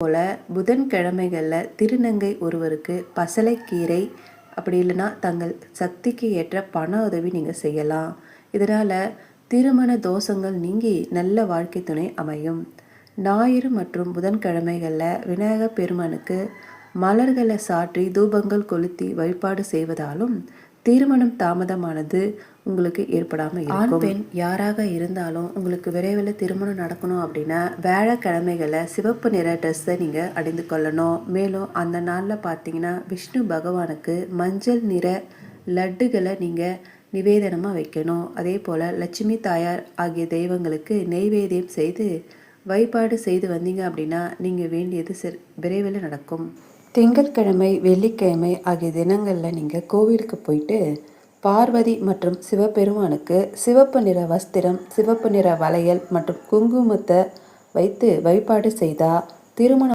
போல் புதன்கிழமைகளில் திருநங்கை ஒருவருக்கு பசலைக்கீரை அப்படி இல்லைன்னா தங்கள் சக்திக்கு ஏற்ற பண உதவி நீங்கள் செய்யலாம். இதனால் திருமண தோஷங்கள் நீங்கி நல்ல வாழ்க்கை துணை அமையும். ஞாயிறு மற்றும் புதன்கிழமைகளில் விநாயகர் பெருமானுக்கு மலர்களை சாற்றி தூபங்கள் கொளுத்தி வழிபாடு செய்வதாலும் திருமணம் தாமதமானது உங்களுக்கு ஏற்படாமல் இருக்கும். ஆண் பெண் யாராக இருந்தாலும் உங்களுக்கு விரைவில் திருமணம் நடக்கணும் அப்படின்னா வியாழக்கிழமைகளை சிவப்பு நிற ட்ரெஸ்ஸை நீங்கள் அணிந்து கொள்ளணும். மேலும் அந்த நாளில் பார்த்தீங்கன்னா விஷ்ணு பகவானுக்கு மஞ்சள் நிற லட்டுகளை நீங்கள் நிவேதனமாக வைக்கணும். அதே போல் லட்சுமி தாயார் ஆகிய தெய்வங்களுக்கு நெய்வேத்தியம் செய்து வழிபாடு செய்து வந்தீங்க அப்படின்னா நீங்கள் வேண்டியது விரைவில் நடக்கும். திங்கட்கிழமை வெள்ளிக்கிழமை ஆகிய தினங்களில் நீங்கள் கோவிலுக்கு போயிட்டு பார்வதி மற்றும் சிவபெருமானுக்கு சிவப்பு நிற வஸ்திரம், சிவப்பு நிற வளையல் மற்றும் குங்குமத்தை வைத்து வழிபாடு செய்தால் திருமணம்